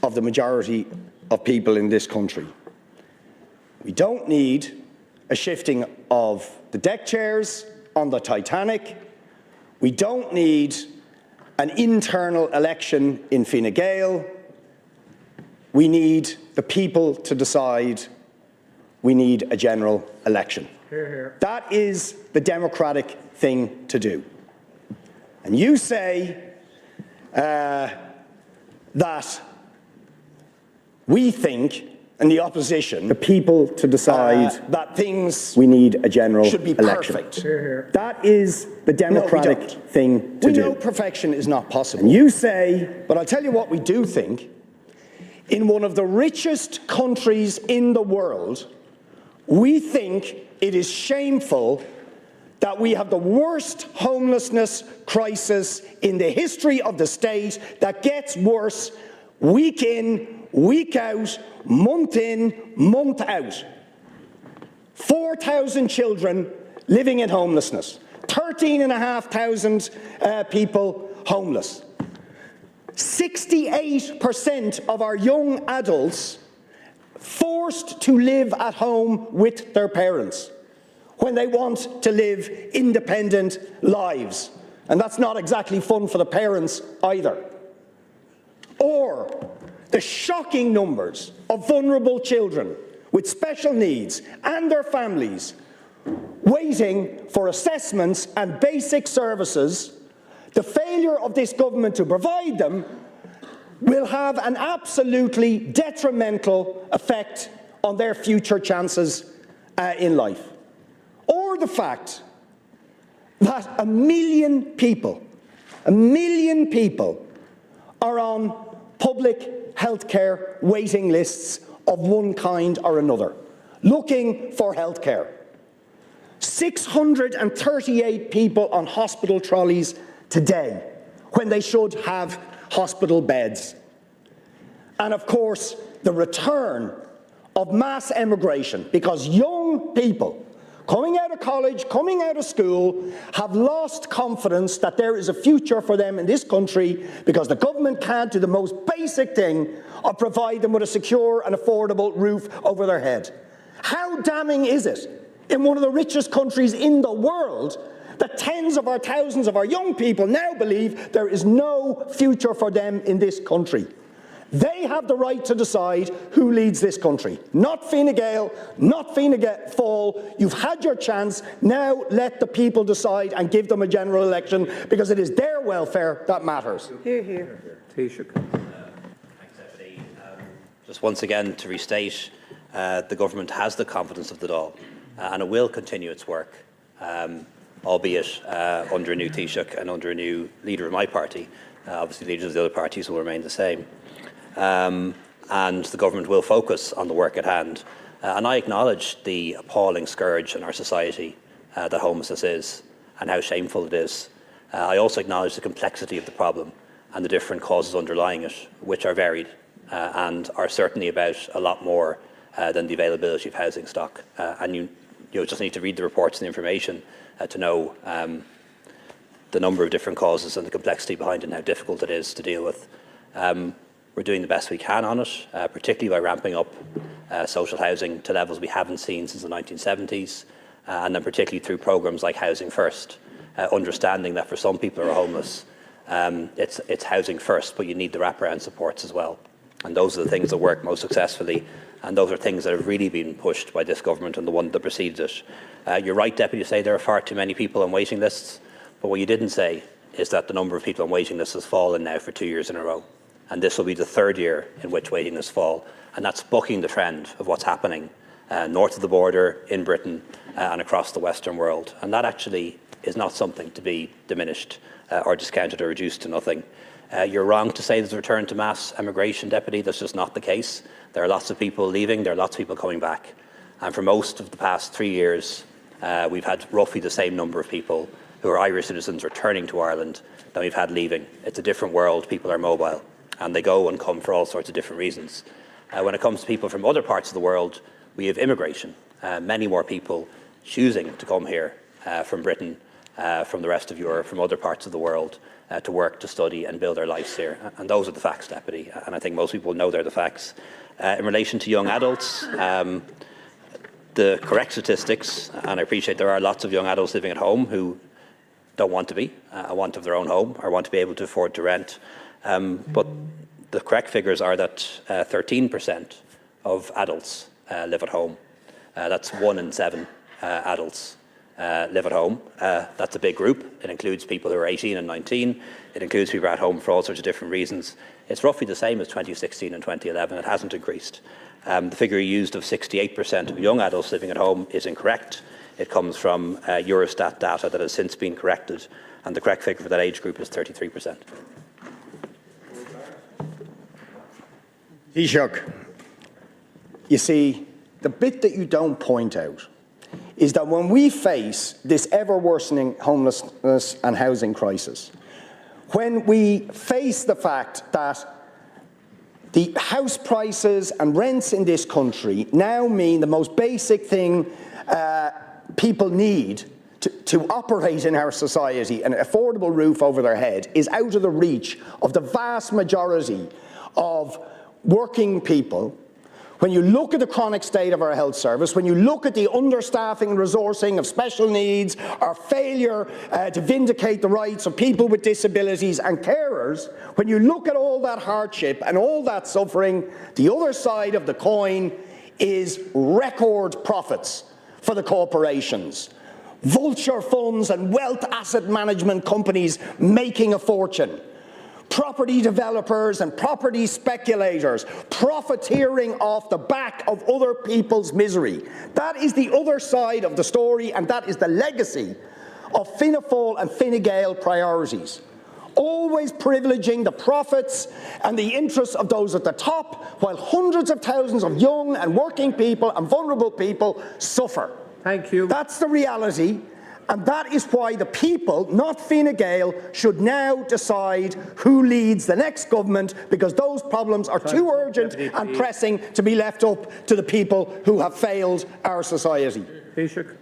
of the majority of people in this country. We don't need a shifting of the deck chairs on the Titanic. We don't need an internal election in Fine Gael. We need the people to decide. We need a general election. Hear, hear. That is the democratic thing to do. And you say that we think, in the opposition, the people to decide that things we need a general should be election. Perfect. Hear, hear. That is the democratic thing to do. We know perfection is not possible. And you say, but I'll tell you what we do think. In one of the richest countries in the world, we think it is shameful that we have the worst homelessness crisis in the history of the state that gets worse week in, week out, month in, month out. 4,000 children living in homelessness, 13,500 people homeless. 68% of our young adults forced to live at home with their parents when they want to live independent lives. And that's not exactly fun for the parents either. Or the shocking numbers of vulnerable children with special needs and their families waiting for assessments and basic services. The failure of this government to provide them will have an absolutely detrimental effect on their future chances in life. Or the fact that 1 million people are on public healthcare waiting lists of one kind or another, looking for healthcare. 638 people on hospital trolleys today, when they should have hospital beds. And of course, the return of mass emigration, because young people coming out of college, coming out of school, have lost confidence that there is a future for them in this country because the government can't do the most basic thing of provide them with a secure and affordable roof over their head. How damning is it in one of the richest countries in the world that tens of our thousands of our young people now believe there is no future for them in this country? They have the right to decide who leads this country. Not Fine Gael, not Fine Gael. You've had your chance. Now let the people decide and give them a general election because it is their welfare that matters. Hear, hear. Taoiseach. Thanks, Deputy. Just once again to restate, the government has the confidence of the Dáil and it will continue its work. Albeit under a new Taoiseach and under a new leader of my party. Obviously, leaders of the other parties will remain the same. And the government will focus on the work at hand. And I acknowledge the appalling scourge in our society that homelessness is and how shameful it is. I also acknowledge the complexity of the problem and the different causes underlying it, which are varied and are certainly about a lot more than the availability of housing stock. And you just need to read the reports and the information to know the number of different causes and the complexity behind it and how difficult it is to deal with. We're doing the best we can on it, particularly by ramping up social housing to levels we haven't seen since the 1970s, and then particularly through programmes like Housing First, understanding that for some people who are homeless, it's housing first, but you need the wraparound supports as well. And those are the things that work most successfully, and those are things that have really been pushed by this government and the one that precedes it. You're right, Deputy, to say there are far too many people on waiting lists, but what you didn't say is that the number of people on waiting lists has fallen now for 2 years in a row. And this will be the 3rd year in which waiting lists fall. And that's bucking the trend of what's happening north of the border, in Britain, and across the Western world. And that actually is not something to be diminished or discounted or reduced to nothing. You're wrong to say there's a return to mass emigration, Deputy. That's just not the case. There are lots of people leaving. There are lots of people coming back. And for most of the past 3 years, we've had roughly the same number of people who are Irish citizens returning to Ireland than we've had leaving. It's a different world. People are mobile. And they go and come for all sorts of different reasons. When it comes to people from other parts of the world, we have immigration. Many more people choosing to come here from Britain from the rest of Europe, from other parts of the world, to work, to study and build their lives here. And those are the facts, Deputy, and I think most people know they're the facts. In relation to young adults, the correct statistics, and I appreciate there are lots of young adults living at home who don't want to be, want of their own home or want to be able to afford to rent. But the correct figures are that 13% of adults live at home. That's 1 in 7 adults live at home. That's a big group. It includes people who are 18 and 19. It includes people at home for all sorts of different reasons. It's roughly the same as 2016 and 2011. It hasn't increased. The figure used of 68% of young adults living at home is incorrect. It comes from Eurostat data that has since been corrected, and the correct figure for that age group is 33%. Taoiseach, you see, the bit that you don't point out is that when we face this ever-worsening homelessness and housing crisis, when we face the fact that the house prices and rents in this country now mean the most basic thing people need to operate in our society, an affordable roof over their head, is out of the reach of the vast majority of working people. When you look at the chronic state of our health service, when you look at the understaffing and resourcing of special needs, our failure to vindicate the rights of people with disabilities and carers, when you look at all that hardship and all that suffering, the other side of the coin is record profits for the corporations. Vulture funds and wealth asset management companies making a fortune. Property developers and property speculators profiteering off the back of other people's misery. That is the other side of the story, and that is the legacy of Fianna Fáil and Fine Gael priorities. Always privileging the profits and the interests of those at the top, while hundreds of thousands of young and working people and vulnerable people suffer. Thank you. That's the reality. And that is why the people, not Fine Gael, should now decide who leads the next government, because those problems are too urgent and pressing to be left up to the people who have failed our society. Taoiseach.